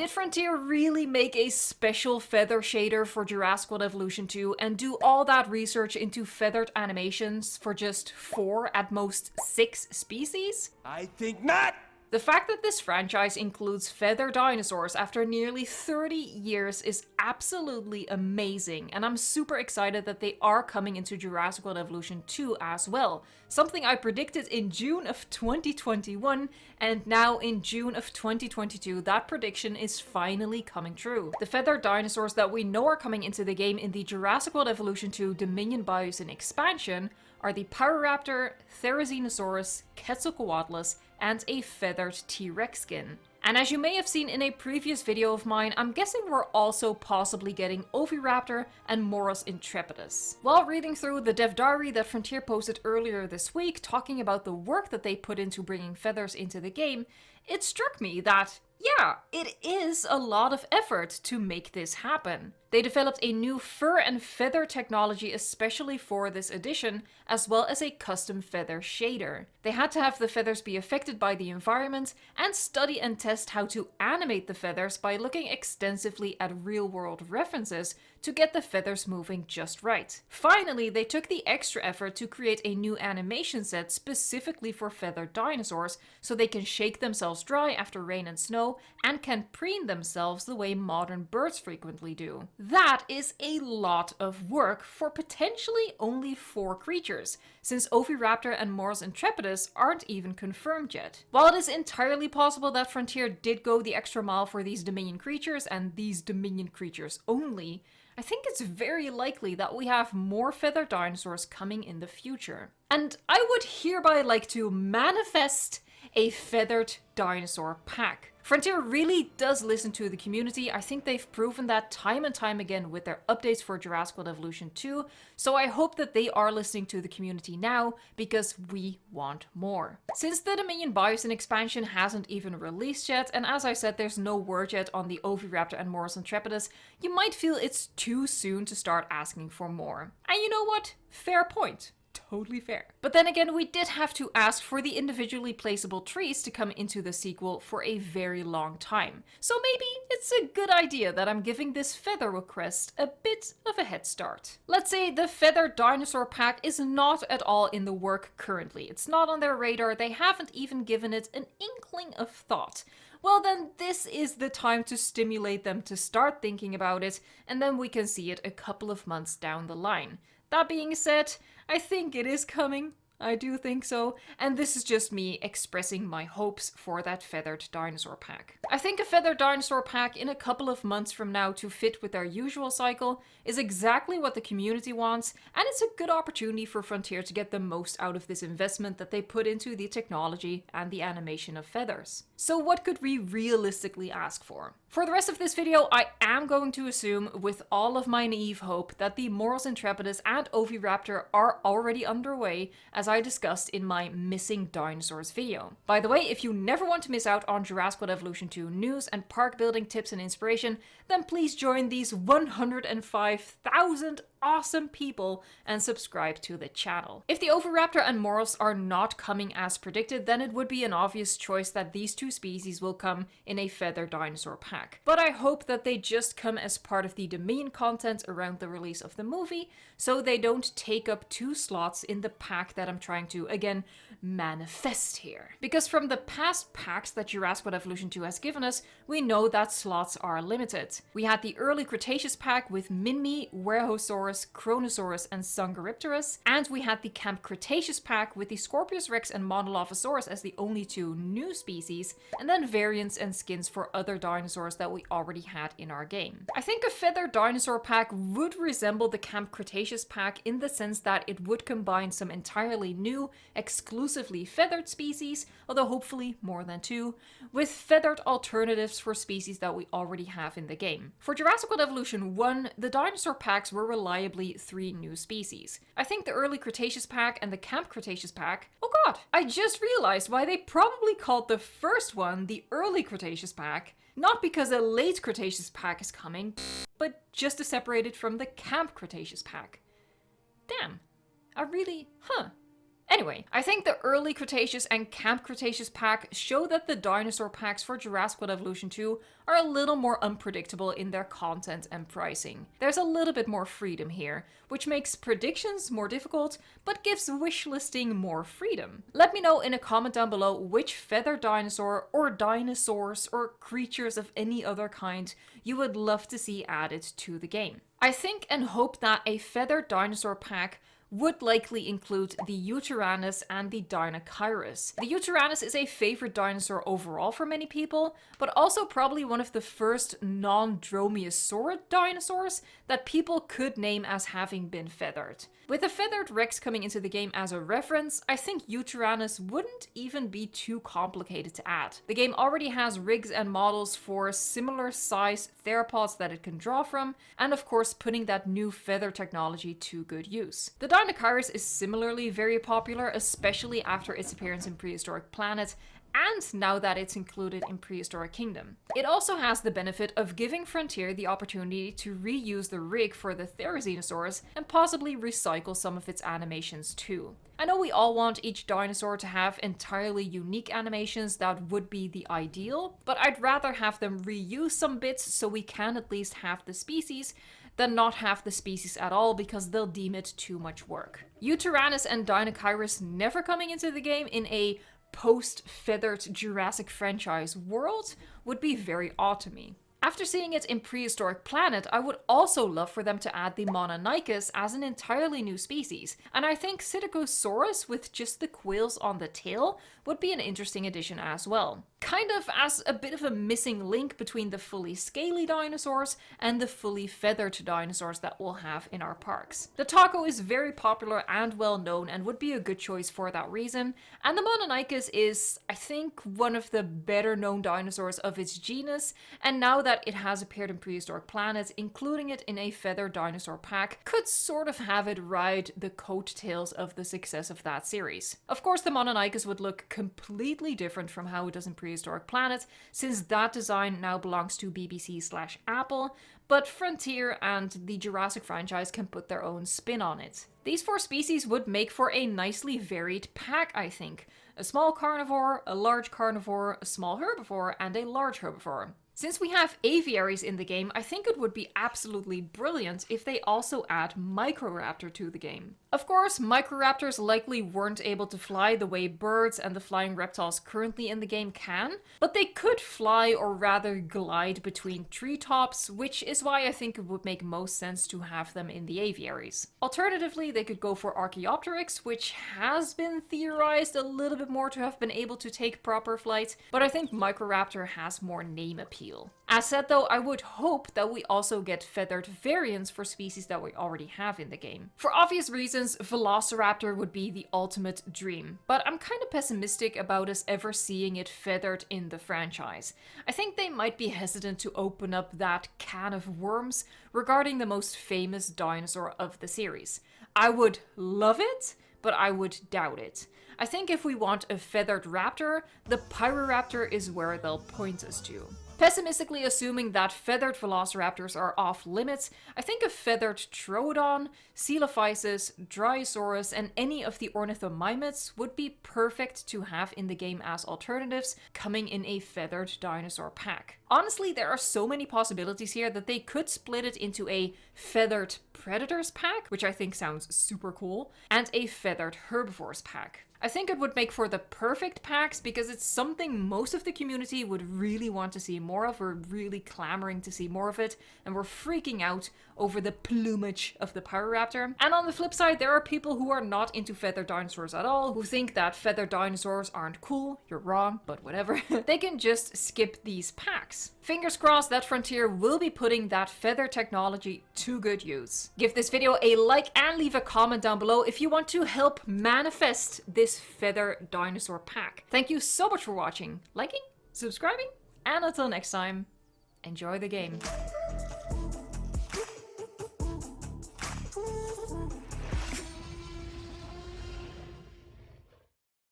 Did Frontier really make a special feather shader for Jurassic World Evolution 2 and do all that research into feathered animations for just 4, at most 6 species? I think not! The fact that this franchise includes feathered dinosaurs after nearly 30 years is absolutely amazing, and I'm super excited that they are coming into Jurassic World Evolution 2 as well. Something I predicted in June of 2021, and now in June of 2022, that prediction is finally coming true. The feathered dinosaurs that we know are coming into the game in the Jurassic World Evolution 2 Dominion Biosyn expansion are the Microraptor, Therizinosaurus, Quetzalcoatlus, and a feathered T-Rex skin. And as you may have seen in a previous video of mine, I'm guessing we're also possibly getting Oviraptor and Morus Intrepidus. While reading through the dev diary that Frontier posted earlier this week talking about the work that they put into bringing feathers into the game, it struck me that, yeah, it is a lot of effort to make this happen. They developed a new fur and feather technology especially for this edition, as well as a custom feather shader. They had to have the feathers be affected by the environment and study and test how to animate the feathers by looking extensively at real-world references to get the feathers moving just right. Finally, they took the extra effort to create a new animation set specifically for feathered dinosaurs so they can shake themselves dry after rain and snow and can preen themselves the way modern birds frequently do. That is a lot of work for potentially only 4 creatures, since Oviraptor and Morus Intrepidus aren't even confirmed yet. While it is entirely possible that Frontier did go the extra mile for these Dominion creatures and these Dominion creatures only, I think it's very likely that we have more feathered dinosaurs coming in the future. And I would hereby like to manifest a feathered dinosaur pack. Frontier really does listen to the community. I think they've proven that time and time again with their updates for Jurassic World Evolution 2, so I hope that they are listening to the community now, because we want more. Since the Dominion Biosyn expansion hasn't even released yet, and as I said, there's no word yet on the Oviraptor and Morus Intrepidus, you might feel it's too soon to start asking for more. And you know what? Fair point. Totally fair. But then again, we did have to ask for the individually placeable trees to come into the sequel for a very long time. So maybe it's a good idea that I'm giving this feather request a bit of a head start. Let's say the Feathered Dinosaur Pack is not at all in the work currently. It's not on their radar. They haven't even given it an inkling of thought. Well then, this is the time to stimulate them to start thinking about it, and then we can see it a couple of months down the line. That being said, I think it is coming. I do think so, and this is just me expressing my hopes for that Feathered Dinosaur Pack. I think a Feathered Dinosaur Pack in a couple of months from now to fit with our usual cycle is exactly what the community wants, and it's a good opportunity for Frontier to get the most out of this investment that they put into the technology and the animation of feathers. So what could we realistically ask for? For the rest of this video, I am going to assume, with all of my naive hope, that the Morus Intrepidus and Oviraptor are already underway, as I discussed in my Missing Dinosaurs video. By the way, if you never want to miss out on Jurassic World Evolution 2 news and park building tips and inspiration, then please join these 105,000 awesome people and subscribe to the channel. If the Oviraptor and Morus are not coming as predicted, then it would be an obvious choice that these two species will come in a Feathered Dinosaur Pack. But I hope that they just come as part of the Dominion content around the release of the movie, so they don't take up 2 slots in the pack that I'm trying to, again, manifest here. Because from the past packs that Jurassic World Evolution 2 has given us, we know that slots are limited. We had the early Cretaceous pack with Minmi, Werehosaurus, Kronosaurus, and Sungaripterus, and we had the Camp Cretaceous pack with the Scorpius Rex and Monolophosaurus as the only 2 new species, and then variants and skins for other dinosaurs that we already had in our game. I think a Feathered Dinosaur Pack would resemble the Camp Cretaceous pack in the sense that it would combine some entirely new, exclusively feathered species, although hopefully more than 2, with feathered alternatives for species that we already have in the game. For Jurassic World Evolution 1, the dinosaur packs were reliably 3 new species. I think the early Cretaceous pack and the Camp Cretaceous pack... Oh god, I just realized why they probably called the first one the early Cretaceous pack. Not because a late Cretaceous pack is coming, but just to separate it from the Camp Cretaceous pack. Damn. I really... Anyway, I think the early Cretaceous and Camp Cretaceous pack show that the dinosaur packs for Jurassic World Evolution 2 are a little more unpredictable in their content and pricing. There's a little bit more freedom here, which makes predictions more difficult, but gives wishlisting more freedom. Let me know in a comment down below which feathered dinosaur, or dinosaurs, or creatures of any other kind you would love to see added to the game. I think and hope that a feathered dinosaur pack would likely include the Yutyrannus and the Dynacyrus. The Yutyrannus is a favorite dinosaur overall for many people, but also probably one of the first non-dromaeosaurid dinosaurs that people could name as having been feathered. With a feathered Rex coming into the game as a reference, I think Yutyrannus wouldn't even be too complicated to add. The game already has rigs and models for similar size theropods that it can draw from, and of course putting that new feather technology to good use. The Dynacyrus is similarly very popular, especially after its appearance in Prehistoric Planet, and now that it's included in Prehistoric Kingdom. It also has the benefit of giving Frontier the opportunity to reuse the rig for the Therizinosaurs and possibly recycle some of its animations too. I know we all want each dinosaur to have entirely unique animations, that would be the ideal, but I'd rather have them reuse some bits so we can at least have the species than not have the species at all because they'll deem it too much work. Yutyrannus and Dynacyrus never coming into the game in a post-feathered Jurassic franchise world would be very odd to me. After seeing it in Prehistoric Planet, I would also love for them to add the Mononychus as an entirely new species, and I think Psittacosaurus with just the quills on the tail would be an interesting addition as well. Kind of as a bit of a missing link between the fully scaly dinosaurs and the fully feathered dinosaurs that we'll have in our parks. The taco is very popular and well known and would be a good choice for that reason, and the Mononychus is, I think, one of the better known dinosaurs of its genus, and now that it has appeared in Prehistoric Planet, including it in a feathered dinosaur pack could sort of have it ride the coattails of the success of that series. Of course, the Mononychus would look completely different from how it does in Prehistoric Planet, since that design now belongs to BBC/Apple, but Frontier and the Jurassic franchise can put their own spin on it. These four species would make for a nicely varied pack, I think. A small carnivore, a large carnivore, a small herbivore, and a large herbivore. Since we have aviaries in the game, I think it would be absolutely brilliant if they also add Microraptor to the game. Of course, Microraptors likely weren't able to fly the way birds and the flying reptiles currently in the game can, but they could fly, or rather glide, between treetops, which is why I think it would make most sense to have them in the aviaries. Alternatively, they could go for Archaeopteryx, which has been theorized a little bit more to have been able to take proper flight, but I think Microraptor has more name appeal. As said though, I would hope that we also get feathered variants for species that we already have in the game. For obvious reasons, Velociraptor would be the ultimate dream, but I'm kind of pessimistic about us ever seeing it feathered in the franchise. I think they might be hesitant to open up that can of worms regarding the most famous dinosaur of the series. I would love it, but I would doubt it. I think if we want a feathered raptor, the Pyroraptor is where they'll point us to. Pessimistically assuming that feathered velociraptors are off limits, I think a feathered Troodon, Coelophysis, Dryosaurus, and any of the ornithomimids would be perfect to have in the game as alternatives, coming in a feathered dinosaur pack. Honestly, there are so many possibilities here that they could split it into a feathered predators pack, which I think sounds super cool, and a feathered herbivores pack. I think it would make for the perfect packs because it's something most of the community would really want to see more of. We're really clamoring to see more of it, and we're freaking out over the plumage of the Pyroraptor. And on the flip side, there are people who are not into feathered dinosaurs at all, who think that feathered dinosaurs aren't cool. You're wrong, but whatever. They can just skip these packs. Fingers crossed that Frontier will be putting that feather technology to good use. Give this video a like and leave a comment down below if you want to help manifest this feather dinosaur pack. Thank you so much for watching, liking, subscribing, and until next time, enjoy the game.